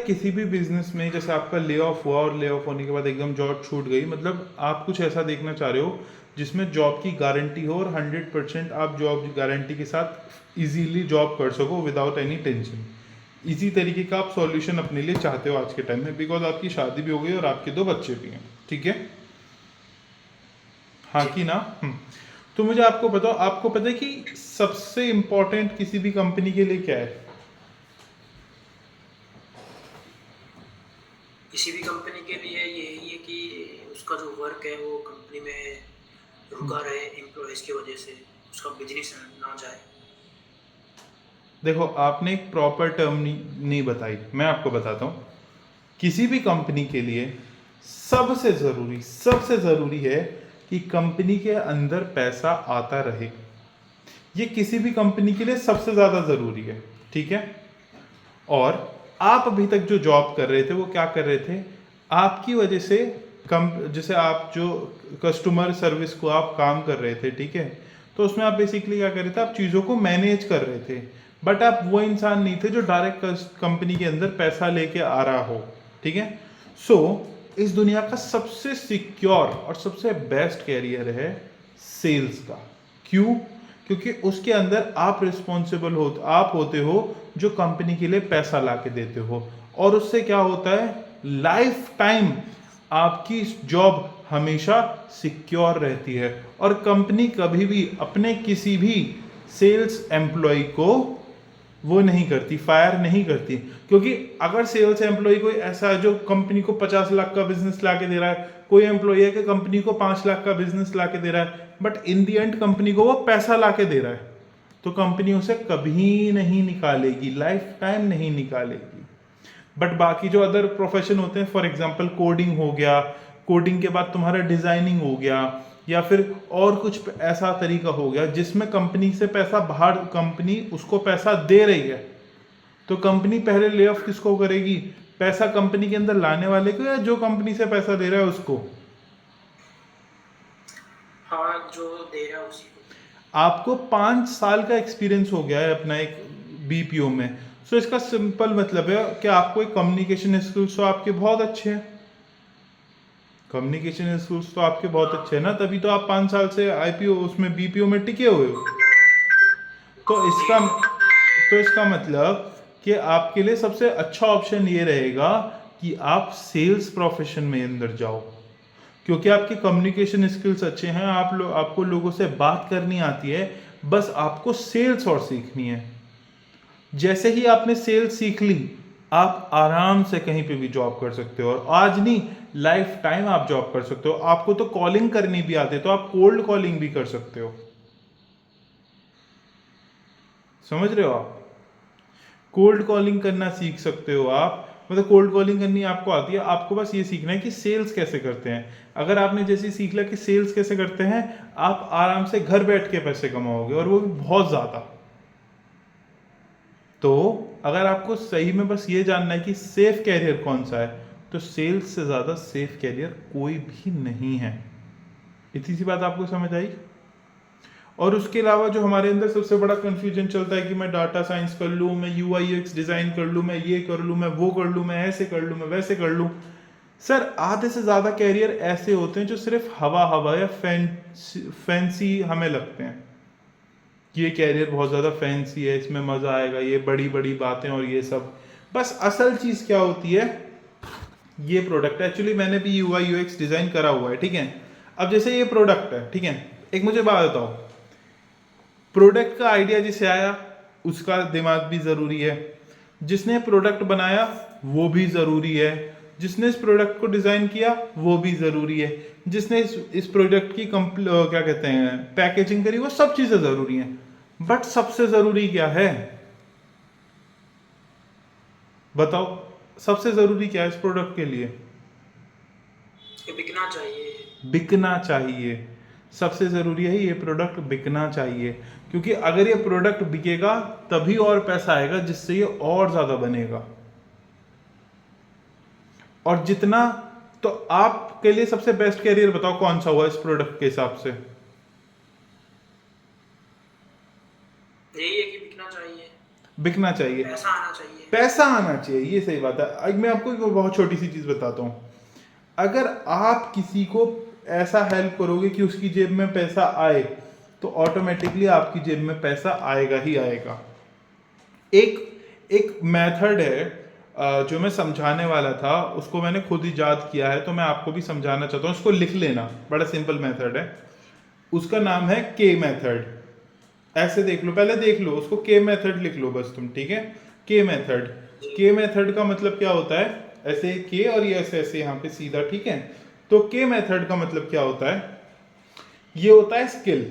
किसी भी बिजनेस में जैसे आपका ले ऑफ हुआ और ले ऑफ होने के बाद एकदम जॉब छूट गई, मतलब आप कुछ ऐसा देखना चाह रहे हो जिसमें जॉब की गारंटी हो और 100% आप जॉब गारंटी के साथ इजीली जॉब कर सको विदाउट एनी टेंशन। इसी तरीके का आप सॉल्यूशन अपने लिए चाहते हो आज के टाइम में, बिकॉज आपकी शादी भी हो गई और आपके 2 बच्चे भी हैं, ठीक है? हाँ जी कि ना? तो मुझे आपको बताओ, आपको पता है कि सबसे इंपॉर्टेंट किसी भी कंपनी के लिए क्या है? किसी भी कंपनी के लिए यही है कि उसका जो वर्क है वो कंपनी में रुका रहे, एम्प्लॉयज़ की वजह से उसका बिजनेस ना जाए। देखो, आपने एक प्रॉपर टर्म नहीं बताई, मैं आपको बताता हूँ। किसी भी कंपनी के लिए सबसे ज़रूरी है कि कंपनी के अंदर पैसा आता रहे। ये किसी भी कंपनी के लिए सबसे ज़्यादा ज़रूरी है, ठीक है? और आप अभी तक जो जॉब कर रहे थे वो क्या कर रहे थे? आपकी वजह से कम, जैसे आप जो कस्टमर सर्विस को आप काम कर रहे थे, ठीक है? तो उसमें आप बेसिकली क्या कर रहे थे? आप चीज़ों को मैनेज कर रहे थे, बट आप वो इंसान नहीं थे जो डायरेक्ट कंपनी के अंदर पैसा लेके आ रहा हो, ठीक है? सो इस दुनिया का सबसे सिक्योर और सबसे बेस्ट कैरियर है सेल्स का। क्यों? क्योंकि उसके अंदर आप रिस्पॉन्सिबल हो, आप होते हो जो कंपनी के लिए पैसा ला के देते हो, और उससे क्या होता है? लाइफ टाइम आपकी जॉब हमेशा सिक्योर रहती है, और कंपनी कभी भी अपने किसी भी सेल्स एम्प्लॉय को वो नहीं करती, फायर नहीं करती। क्योंकि अगर सेल्स एम्प्लॉय कोई ऐसा है जो कंपनी को 50 लाख का बिजनेस ला के दे रहा है, कोई एम्प्लॉय है कि कंपनी को 5 लाख का बिजनेस ला के दे रहा है, but in the and company को वो पैसा ला के दे रहा है, तो कंपनी उसे कभी नहीं निकालेगी, लाइफ टाइम नहीं निकालेगी। बट बाकी जो अदर प्रोफेशन होते हैं, फॉर एग्जांपल कोडिंग हो गया, कोडिंग के बाद तुम्हारा डिजाइनिंग हो गया, या फिर और कुछ ऐसा तरीका हो गया जिसमें कंपनी से पैसा बाहर, कंपनी उसको पैसा दे रही है, तो कंपनी पहले ले ऑफ किसको करेगी? पैसा कंपनी के अंदर लाने वाले को, या जो कंपनी से पैसा दे रहा है उसको? हाँ, जो दे रहा है उसी को। आपको 5 साल का एक्सपीरियंस हो गया है अपना एक बीपीओ में, सो इसका सिंपल मतलब है कि आपको एक कम्युनिकेशन स्किल्स तो आपके बहुत अच्छे हैं, कम्युनिकेशन स्किल्स तो आपके बहुत हाँ, अच्छे हैं ना, तभी तो आप 5 साल से आईपीओ उसमें बीपीओ में टिके हुए हो। तो जी इसका जी। तो इसका मतलब कि आपके लिए सबसे अच्छा ऑप्शन ये रहेगा कि आप सेल्स प्रोफेशन में अंदर जाओ, क्योंकि आपकी कम्युनिकेशन स्किल्स अच्छे हैं, आपको लोगों से बात करनी आती है, बस आपको सेल्स और सीखनी है। जैसे ही आपने सेल्स सीख ली, आप आराम से कहीं पे भी जॉब कर सकते हो, और आज नहीं, लाइफ टाइम आप जॉब कर सकते हो। आपको तो कॉलिंग करनी भी आती है, तो आप कोल्ड कॉलिंग भी कर सकते हो। समझ रहे हो आप? कोल्ड कॉलिंग करना सीख सकते हो आप, मतलब कोल्ड कॉलिंग करनी आपको आती है, आपको बस ये सीखना है कि सेल्स कैसे करते हैं। अगर आपने जैसे सीख लिया कि सेल्स कैसे करते हैं, आप आराम से घर बैठ के पैसे कमाओगे, और वो भी बहुत ज़्यादा। तो अगर आपको सही में बस ये जानना है कि सेफ कैरियर कौन सा है, तो सेल्स से ज़्यादा सेफ कैरियर कोई भी नहीं है। इतनी सी बात आपको समझ आई? और उसके अलावा जो हमारे अंदर सबसे बड़ा कंफ्यूजन चलता है कि मैं डाटा साइंस कर लूँ, मैं यूआई यूएक्स डिज़ाइन कर लूँ, मैं ये कर लूँ, मैं वो कर लूँ, मैं ऐसे कर लूँ, मैं वैसे कर लूँ। सर, आधे से ज़्यादा कैरियर ऐसे होते हैं जो सिर्फ हवा हवा या फैंसी हमें लगते हैं कि ये कैरियर बहुत ज़्यादा फैंसी है, इसमें मज़ा आएगा, ये बड़ी बड़ी बातें और ये सब। बस असल चीज़ क्या होती है? ये प्रोडक्ट, एक्चुअली मैंने भी यूआई यूएक्स डिज़ाइन करा हुआ है, ठीक है? अब जैसे ये प्रोडक्ट है, ठीक है, एक मुझे बात बताओ, प्रोडक्ट का आइडिया जिसे आया उसका दिमाग भी ज़रूरी है, जिसने प्रोडक्ट बनाया वो भी ज़रूरी है, जिसने इस प्रोडक्ट को डिज़ाइन किया वो भी ज़रूरी है, जिसने इस प्रोडक्ट की क्या कहते हैं, पैकेजिंग करी, वो सब चीज़ें ज़रूरी हैं। बट सबसे ज़रूरी क्या है? बताओ, सबसे ज़रूरी क्या है इस प्रोडक्ट के लिए? ये बिकना चाहिए। बिकना चाहिए। सबसे ज़रूरी है ये प्रोडक्ट बिकना चाहिए, क्योंकि अगर ये प्रोडक्ट बिकेगा तभी और पैसा आएगा, जिससे ये और ज़्यादा बनेगा। और जितना, तो आपके लिए सबसे बेस्ट कैरियर बताओ कौन सा हुआ इस प्रोडक्ट के हिसाब से? यही है कि बिकना चाहिए। बिकना चाहिए, पैसा आना चाहिए। पैसा आना चाहिए, ये सही बात है। अब मैं आपको एक बहुत छोटी सी चीज बताता हूँ। अगर आप किसी को ऐसा हेल्प करोगे कि उसकी जेब में पैसा आए, तो ऑटोमेटिकली आपकी जेब में पैसा आएगा ही आएगा। एक एक मेथड है जो मैं समझाने वाला था, उसको मैंने खुद इजाद किया है, तो मैं आपको भी समझाना चाहता हूँ। इसको लिख लेना, बड़ा सिंपल मेथड है। उसका नाम है के मेथड। ऐसे देख लो, पहले देख लो उसको, के मेथड लिख लो बस तुम, ठीक है। के मेथड, जी। के मेथड का मतलब क्या होता है, ऐसे के और ये ऐसे ऐसे यहाँ पे सीधा, ठीक है। तो के मेथड का मतलब क्या होता है, ये होता है स्किल,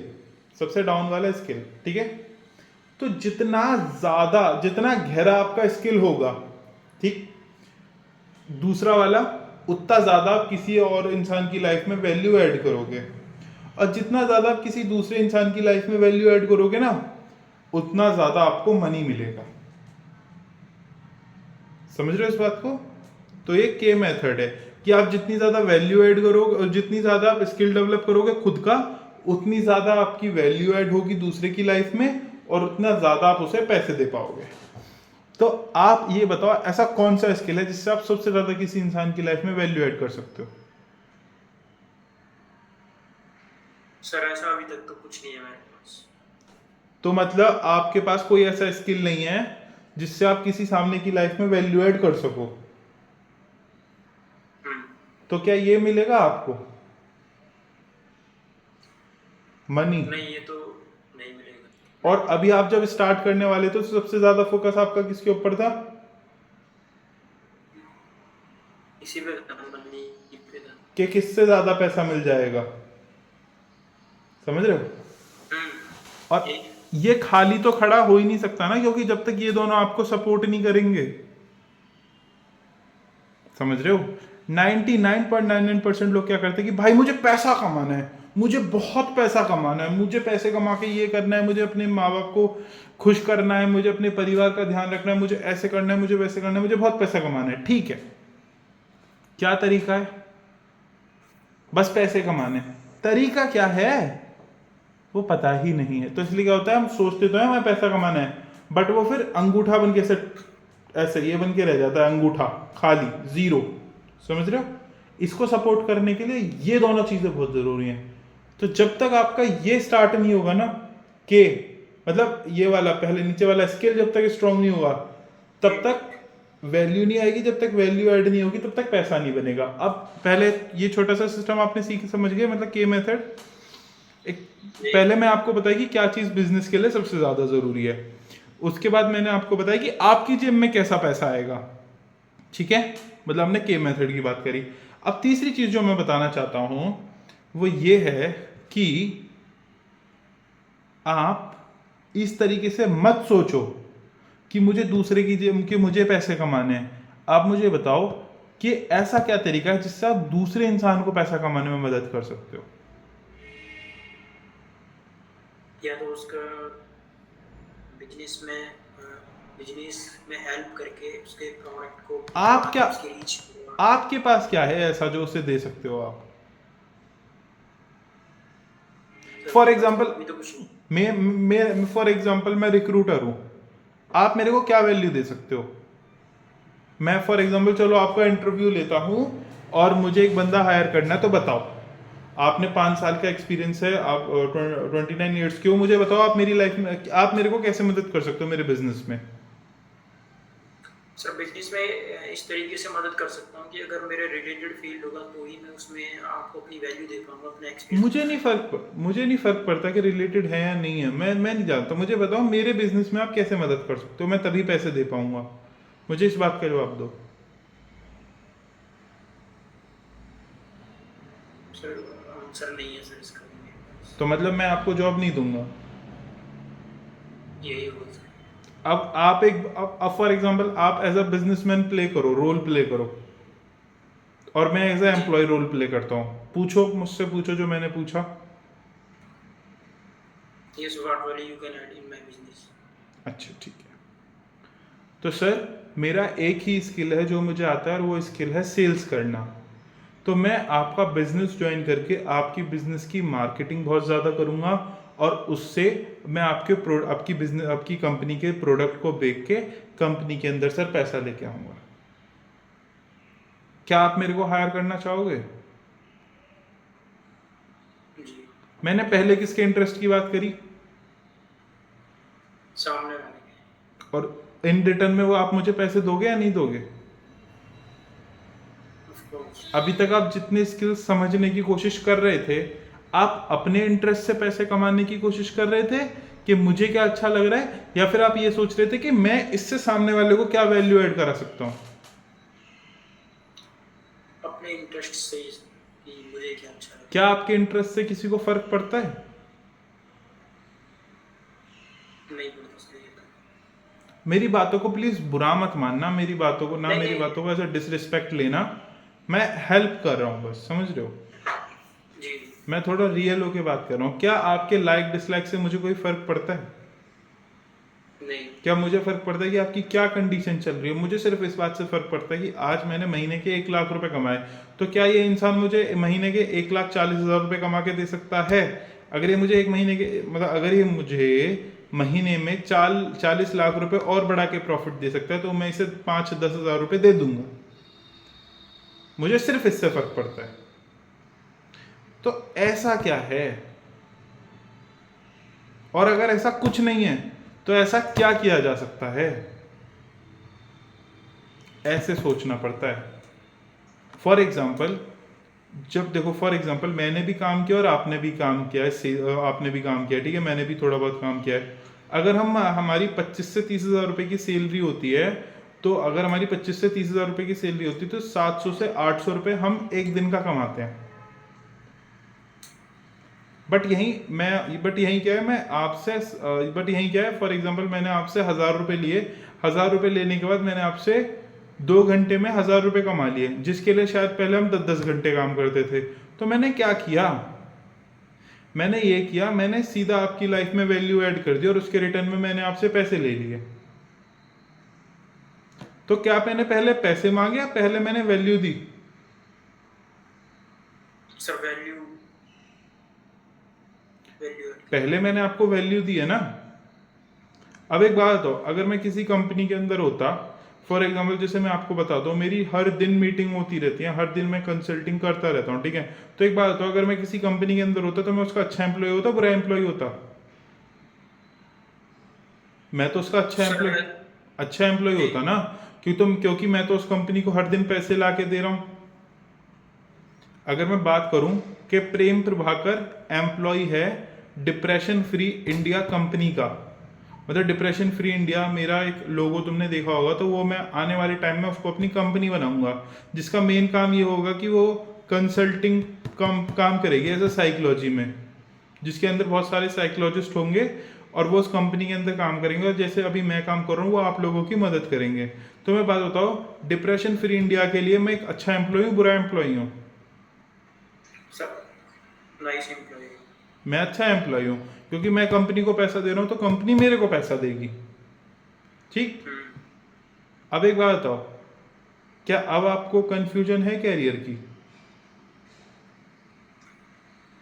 सबसे डाउन वाला स्किल, ठीक है। तो जितना ज्यादा, जितना गहरा आपका स्किल होगा, ठीक, दूसरा वाला, उतना ज्यादा आप किसी और इंसान की लाइफ में वैल्यू ऐड करोगे। और जितना ज्यादा आप किसी दूसरे इंसान की लाइफ में वैल्यू ऐड करोगे ना, उतना ज्यादा आपको मनी मिलेगा। समझ रहे हो इस बात को? तो ये के मेथड है कि आप जितनी ज्यादा वैल्यू ऐड करोगे और जितनी ज्यादा आप स्किल डेवलप करोगे खुद का, उतनी ज्यादा आपकी वैल्यू ऐड होगी दूसरे की लाइफ में, और उतना ज्यादा आप उसे पैसे दे पाओगे। तो आप ये बताओ, ऐसा कौन सा स्किल है जिससे आप सबसे ज्यादा किसी इंसान की लाइफ में वैल्यू ऐड कर सकते हो? सर ऐसा अभी तक तो कुछ नहीं है मेरे पास। तो मतलब आपके पास कोई ऐसा स्किल नहीं है जिससे आप किसी सामने की लाइफ में वैल्यू ऐड कर सको। हम्म। तो क्या ये मिलेगा आपको, मनी? नहीं, ये तो नहीं मिलेगा। और अभी आप जब स्टार्ट करने वाले थे तो सबसे ज्यादा फोकस आपका किसके ऊपर था? इसी पे मनी पे था। कि किससे ज्यादा पैसा मिल जाएगा, समझ रहे हो? और यही। ये खाली तो खड़ा हो ही नहीं सकता ना, क्योंकि जब तक ये दोनों आपको सपोर्ट नहीं करेंगे। समझ रहे हो? 99.99% लोग क्या करते हैं कि भाई मुझे पैसा कमाना है, मुझे बहुत पैसा कमाना है, मुझे पैसे कमा के ये करना है, मुझे अपने माँ बाप को खुश करना है, मुझे अपने परिवार का ध्यान रखना है, मुझे ऐसे करना है, मुझे वैसे करना है, मुझे बहुत पैसा कमाना है। ठीक है, क्या तरीका है? बस पैसे कमाने, तरीका क्या है वो पता ही नहीं है। तो इसलिए क्या होता है, हम सोचते तो हैं हमें पैसा कमाना है, बट वो फिर अंगूठा बन के ऐसे ये बन के रह जाता है, अंगूठा खाली, जीरो। समझ रहे हो? इसको सपोर्ट करने के लिए ये दोनों चीजें बहुत जरूरी हैं। तो जब तक आपका ये स्टार्ट नहीं होगा ना, के मतलब ये वाला पहले नीचे वाला स्किल जब तक स्ट्रांग नहीं होगा, तब तक वैल्यू नहीं आएगी, जब तक वैल्यू ऐड नहीं होगी तब तक पैसा नहीं बनेगा। अब पहले ये छोटा सा सिस्टम आपने सीख समझ गए, मतलब के मेथड। एक पहले मैं आपको बताया कि क्या चीज बिजनेस के लिए सबसे ज्यादा जरूरी है, उसके बाद मैंने आपको बताया कि आपकी जेब में कैसा पैसा आएगा। ठीक है, मतलब हमने के मेथड की बात करी। अब तीसरी चीज जो मैं बताना चाहता हूं वो ये है कि आप इस तरीके से मत सोचो कि मुझे दूसरे की जेब कि मुझे पैसे कमाने हैं। आप मुझे बताओ कि ऐसा क्या तरीका है जिससे आप दूसरे इंसान को पैसा कमाने में मदद कर सकते हो। या तो उसका बिजनेस में हेल्प करके उसके प्रोडक्ट को आप क्या, उसकी रीच। आपके पास क्या है ऐसा जो उसे दे सकते हो आप? फॉर एग्जाम्पल अभी तो कुछ नहीं। मैं फॉर एग्जाम्पल मैं रिक्रूटर हूं, आप मेरे को क्या वैल्यू दे सकते हो? मैं फॉर एग्जाम्पल चलो आपका इंटरव्यू लेता हूं और मुझे एक बंदा हायर करना है, तो बताओ आपने 5 साल का एक्सपीरियंस है, आप 29 ईयर्स के हो, मुझे बताओ आप मेरी लाइफ में आप मेरे को कैसे मदद कर सकते हो मेरे बिजनेस में? सर बिजनेस में इस तरीके से मदद कर सकता हूँ कि अगर मेरे रिलेटेड फील्ड होगा तो ही मैं उसमें आपको अपनी वैल्यू दे पाऊंगा, अपना एक्सपीरियंस। मुझे नहीं फर्क पड़ता कि रिलेटेड है या नहीं है, मैं नहीं जानता। मुझे बताओ मेरे बिजनेस में आप कैसे मदद कर सकते हो, मैं तभी पैसे दे पाऊंगा। मुझे इस बात का जवाब दो। सर आंसर नहीं है सर इसका भी मेरे पास। तो मतलब मैं आपको जॉब नहीं दूंगा। यही हो सर। अब आप एक अब फॉर एग्जांपल आप एज अ बिजनेसमैन प्ले करो, रोल प्ले करो, और मैं एज अ जी। एम्प्लॉय रोल प्ले करता हूँ। पूछो मुझसे, पूछो जो मैंने पूछा। Yes, what value you can add in my business? अच्छा ठीक है, तो सर मेरा एक ही स्किल है जो मुझे आता है और वो स्किल है सेल्स करना। तो मैं आपका बिजनेस ज्वाइन करके आपकी बिजनेस की मार्केटिंग बहुत ज़्यादा करूँगा और उससे मैं आपकी बिजनेस आपकी कंपनी के प्रोडक्ट को बेच के कंपनी के अंदर सर पैसा लेके आऊँगा। क्या आप मेरे को हायर करना चाहोगे? जी, मैंने पहले किसके इंटरेस्ट की बात करी? सामने वाले के। और इन रिटर्न में वो आप मुझे पैसे दोगे या नहीं दोगे? Of course. अभी तक आप जितने स्किल्स समझने की कोशिश कर रहे थे, आप अपने इंटरेस्ट से पैसे कमाने की कोशिश कर रहे थे कि मुझे क्या अच्छा लग रहा है, या फिर आप ये सोच रहे थे कि मैं इससे सामने वाले को क्या वैल्यू ऐड करा सकता हूँ? अपने इंटरेस्ट से कि मुझे क्या अच्छा लगे। क्या आपके इंटरेस्ट से किसी को फर्क पड़ता है? नहीं पड़ता, सही है। मेरी बातों को प्लीज बुरा मत मानना, मेरी बातों को नहीं मेरी नहीं। बातों को ऐसा डिसरिस्पेक्ट लेना। मैं हेल्प कर रहा हूँ बस, समझ रहे हो? जी जी। मैं थोड़ा रियल होके बात कर रहा हूँ। क्या आपके लाइक डिसलाइक से मुझे कोई फर्क पड़ता है? नहीं। क्या मुझे फर्क पड़ता है कि आपकी क्या कंडीशन चल रही है? मुझे सिर्फ इस बात से फर्क पड़ता है कि आज मैंने महीने के 1 लाख रुपए कमाए, तो क्या ये इंसान मुझे महीने के 1,40,000 रुपए कमा के दे सकता है? अगर ये मुझे एक महीने के मतलब अगर ये मुझे महीने में 40 लाख रुपए और बढ़ा के प्रॉफिट दे सकता है, तो मैं इसे 5-10 हजार रुपए दे दूंगा। मुझे सिर्फ इससे फर्क पड़ता है। तो ऐसा क्या है? और अगर ऐसा कुछ नहीं है तो ऐसा क्या किया जा सकता है? ऐसे सोचना पड़ता है। फॉर एग्जाम्पल, जब देखो फॉर एग्जाम्पल मैंने भी काम किया और आपने भी काम किया है, आपने भी काम किया, ठीक है, मैंने भी थोड़ा बहुत काम किया है। अगर हमारी 25 से 30 हजार रुपए की सैलरी होती है, तो अगर हमारी 25 से 30 हजार रुपए की सैलरी होती है, तो 700 से 800 रुपए हम एक दिन का कमाते हैं। बट यही क्या है, मैं आपसे बट यही क्या है, फॉर एग्जाम्पल मैंने आपसे 1000 रुपए लिए, 1000 रुपए लेने के बाद मैंने आपसे 2 घंटे में 1000 रुपए कमा लिए, जिसके लिए शायद पहले हम 10-10 घंटे काम करते थे। तो मैंने क्या किया? मैंने ये किया, मैंने सीधा आपकी लाइफ में वैल्यू ऐड कर दी और उसके रिटर्न में मैंने आपसे पैसे ले लिए। तो क्या मैंने पहले पैसे मांगे या पहले मैंने वैल्यू दी? सर वैल्यू वैल्यू पहले मैंने आपको वैल्यू दी है ना। अब एक बात बताओ, अगर मैं किसी कंपनी के अंदर होता, फॉर एग्जाम्पल जैसे मैं आपको बताता हूँ, मेरी हर दिन मीटिंग होती रहती है, हर दिन मैं कंसल्टिंग करता रहता हूँ, ठीक है। तो एक बात बताओ, अगर मैं किसी कंपनी के अंदर होता तो मैं उसका अच्छा एम्प्लॉय होता, बुरा एम्प्लॉय होता? मैं तो उसका सर। अच्छा एम्प्लॉय जी। होता ना, क्योंकि मैं तो उस कंपनी को हर दिन पैसे ला के दे रहा हूँ। अगर मैं बात करूं कि प्रेम प्रभाकर एम्प्लॉय है डिप्रेशन फ्री इंडिया कंपनी का, मतलब डिप्रेशन फ्री इंडिया मेरा एक लोगो तुमने देखा होगा, तो वो मैं आने वाले टाइम में उसको अपनी कंपनी बनाऊंगा, जिसका मेन काम ये होगा कि वो कंसल्टिंग काम करेगी एज अ साइकोलॉजी में, जिसके अंदर बहुत सारे साइकोलॉजिस्ट होंगे और वो उस कंपनी के अंदर काम करेंगे, और जैसे अभी मैं काम कर रहा हूँ वो आप लोगों की मदद करेंगे। तो मैं बात बताओ, डिप्रेशन फ्री इंडिया के लिए मैं एक अच्छा एम्प्लॉय हूँ, बुरा एम्प्लॉय हूँ? Sir nice employ. मैं अच्छा एम्प्लॉय हूँ, क्योंकि मैं कंपनी को पैसा दे रहा हूँ तो कंपनी मेरे को पैसा देगी, ठीक। अब एक बात बताओ, क्या अब आपको कंफ्यूजन है कैरियर की?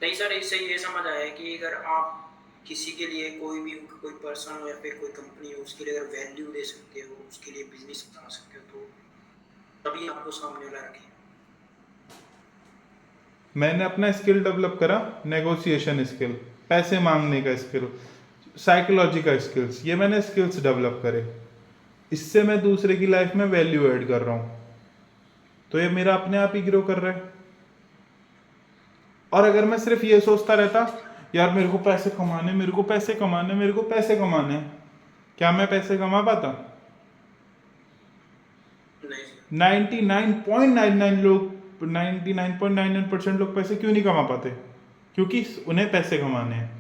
नहीं सर, इससे ये समझ आया कि अगर आप किसी के लिए कोई पर्सन हो या फिर कोई कंपनी हो, उसके लिए अगर वैल्यू दे सकते हो, उसके लिए बिजनेस बना सकते हो, तो तभी आपको सामने वाला रखें। मैंने अपना स्किल डेवलप करा, नेगोशिएशन स्किल, पैसे मांगने का स्किल, साइकोलॉजी का स्किल्स, ये मैंने स्किल्स डेवलप करे। इससे मैं दूसरे की लाइफ में वैल्यू ऐड कर रहा हूं, तो ये मेरा अपने आप ही ग्रो कर रहा है। और अगर मैं सिर्फ ये सोचता रहता यार मेरे को पैसे कमाने, मेरे को पैसे कमाने, मेरे को पैसे कमाने, क्या मैं पैसे कमा पाता? नहीं। 99.99 लोग 99.99% लोग पैसे क्यों नहीं कमा पाते? क्योंकि उन्हें पैसे कमाने हैं,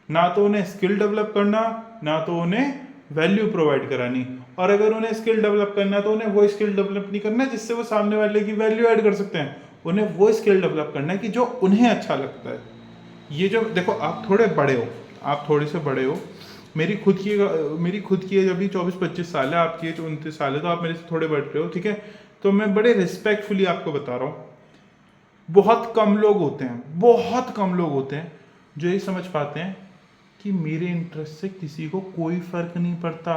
ना तो उन्हें स्किल डेवलप करना, ना तो उन्हें वैल्यू प्रोवाइड करानी। और अगर उन्हें स्किल डेवलप करना है तो उन्हें वो स्किल डेवलप नहीं करना है जिससे वो सामने वाले की वैल्यू ऐड कर सकते हैं, उन्हें वो स्किल डेवलप करना है कि जो उन्हें अच्छा लगता है। ये जो देखो, आप थोड़े बड़े हो, आप थोड़े से बड़े हो, मेरी खुद की एज अभी 24-25 साल है, आपकी एज 29 साल है, तो आप मेरे से थोड़े बड़े हो, ठीक है। तो मैं बड़े रिस्पेक्टफुली आपको बता रहा हूँ, बहुत कम लोग होते हैं जो ये समझ पाते हैं कि मेरे इंटरेस्ट से किसी को कोई फर्क नहीं पड़ता,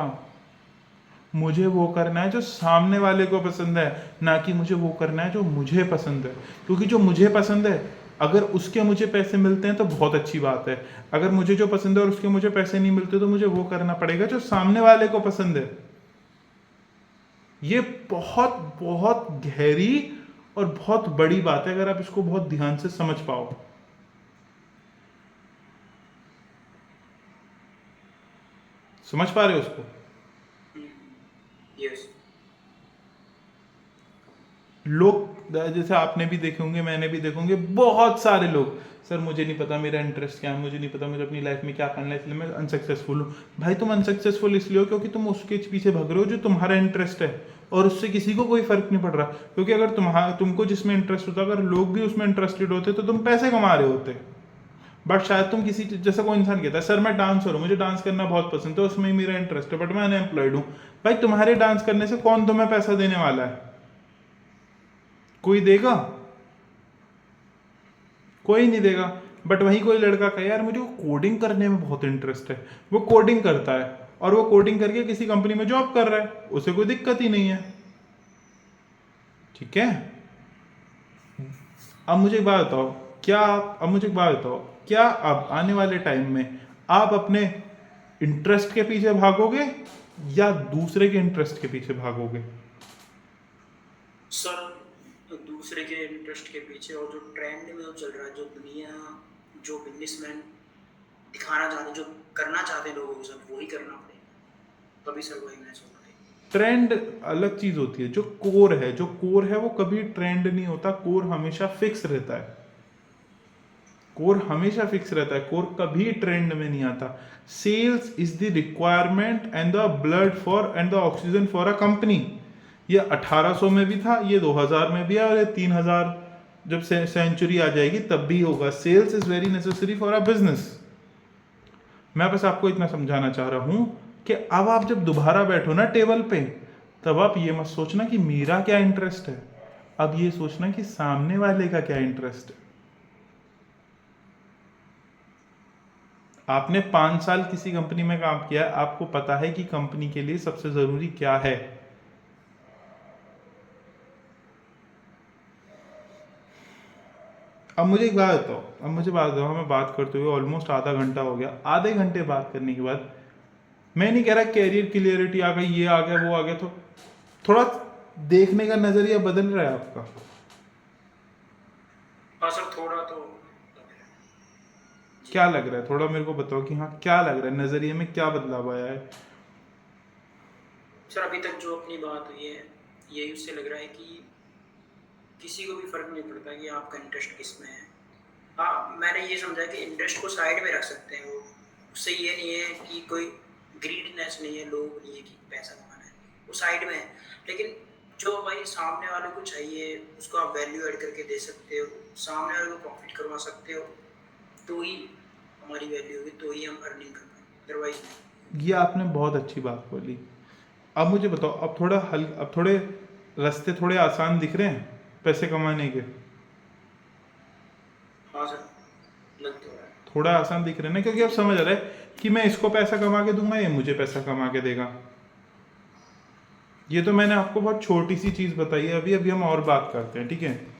मुझे वो करना है जो सामने वाले को पसंद है, ना कि मुझे वो करना है जो मुझे पसंद है। क्योंकि जो मुझे पसंद है, अगर उसके मुझे पैसे मिलते हैं तो बहुत अच्छी बात है, अगर मुझे जो पसंद है और उसके मुझे पैसे नहीं मिलते तो मुझे वो करना पड़ेगा जो सामने वाले को पसंद है। ये बहुत बहुत गहरी और बहुत बड़ी बात है अगर आप इसको बहुत ध्यान से समझ पाओ। समझ पा रहे हो उसको? यस। लोग जैसे आपने भी देखे होंगे, मैंने भी देखे होंगे, बहुत सारे लोग, सर मुझे नहीं पता मेरा इंटरेस्ट क्या है, मुझे नहीं पता मुझे अपनी लाइफ में क्या करना है, इसलिए मैं अनसक्सेसफुल हूँ। भाई तुम अनसक्सेसफुल इसलिए हो क्योंकि तुम उसके पीछे भाग रहे हो जो तुम्हारा इंटरेस्ट है, और उससे किसी को कोई फर्क नहीं पड़ रहा। क्योंकि अगर तुमको जिसमें इंटरेस्ट होता, अगर लोग भी उसमें इंटरेस्टेड होते तो तुम पैसे कमा रहे होते। बट शायद तुम किसी, जैसा कोई इंसान कहता है सर मैं डांसर हूँ, मुझे डांस करना बहुत पसंद है, उसमें ही मेरा इंटरेस्ट है, बट मैं अनएम्प्लॉयड हूँ। भाई तुम्हारे डांस करने से कौन तुम्हें पैसा देने वाला है? कोई देगा? कोई नहीं देगा। बट वही कोई लड़का कहे यार मुझे कोडिंग करने में बहुत इंटरेस्ट है, वो कोडिंग करता है और वो कोडिंग करके किसी कंपनी में जॉब कर रहा है, उसे कोई दिक्कत ही नहीं है। ठीक है। अब मुझे एक बात बताओ, क्या अब आने वाले टाइम में आप अपने इंटरेस्ट के पीछे भागोगे या दूसरे के इंटरेस्ट के पीछे भागोगे? सर दूसरे के इंटरेस्ट के पीछे, और जो ट्रेंड में चल रहा है, जो दुनिया, जो बिजनेसमैन दिखाना चाहते, जो करना चाहते हैं लोगों को, सब वही करना पड़ेगा, तभी सर्वाइव मैच होगा। ट्रेंड अलग चीज होती है, जो कोर है वो कभी ट्रेंड नहीं होता, कोर हमेशा फिक्स रहता है, कोर कभी ट्रेंड में नहीं आता। Sales is the requirement and the blood for and the oxygen for a company. ये 1800 में भी था, ये 2000 में भी है, और ये 3000 जब सेंचुरी आ जाएगी तब भी होगा। Sales is very necessary for a business. मैं बस आपको इतना समझाना चाह रहा हूं कि अब आप जब दोबारा बैठो ना टेबल पे, तब आप ये मत सोचना कि मेरा क्या इंटरेस्ट है, अब ये सोचना कि सामने वाले का क्या इंटरेस्ट है। आपने 5 साल किसी कंपनी में काम किया, आपको पता है कि कंपनी के लिए सबसे जरूरी क्या है। अब मुझे एक बात बताओ, हमें बात करते हुए ऑलमोस्ट आधा घंटा हो गया। आधे घंटे बात करने के बाद मैं नहीं कह रहा कैरियर क्लियरिटी आ गई, ये आ गया, वो आ गया, तो थोड़ा देखने का नजरिया बदल रहा है आपका? हाँ सर, थोड़ा तो क्या लग रहा है? थोड़ा मेरे को बताओ कि हाँ क्या लग रहा है, नजरिए में क्या बदलाव आया है? सर अभी तक जो अपनी बात हुई है, यही उससे लग रहा है कि किसी को भी फर्क नहीं पड़ता कि आपका इंटरेस्ट किस में है। हाँ, मैंने ये समझा कि इंटरेस्ट को साइड में रख सकते हैं, वो उससे ये नहीं है कि कोई ग्रीडनेस नहीं है, लोग नहीं है कि पैसा कमाना है, वो साइड में है। लेकिन जो भाई सामने वाले को चाहिए, उसको आप वैल्यू ऐड करके दे सकते हो, सामने वाले को प्रॉफिट करवा सकते हो, तो ही हमारी वैल्यू होगी, तो ही हम अर्निंग कर पाएंगे, अदरवाइज। ये आपने बहुत अच्छी बात बोली। अब मुझे बताओ, अब थोड़े रास्ते थोड़े आसान दिख रहे हैं पैसे कमाने के? हाँ सर, लग तो रहा है। थोड़ा आसान दिख रहे हैं ना, क्योंकि अब समझ आ रहा है कि मैं इसको पैसा कमा के दूंगा, ये मुझे पैसा कमा के देगा। ये तो मैंने आपको बहुत छोटी सी चीज बताई है, अभी हम और बात करते हैं, ठीक है?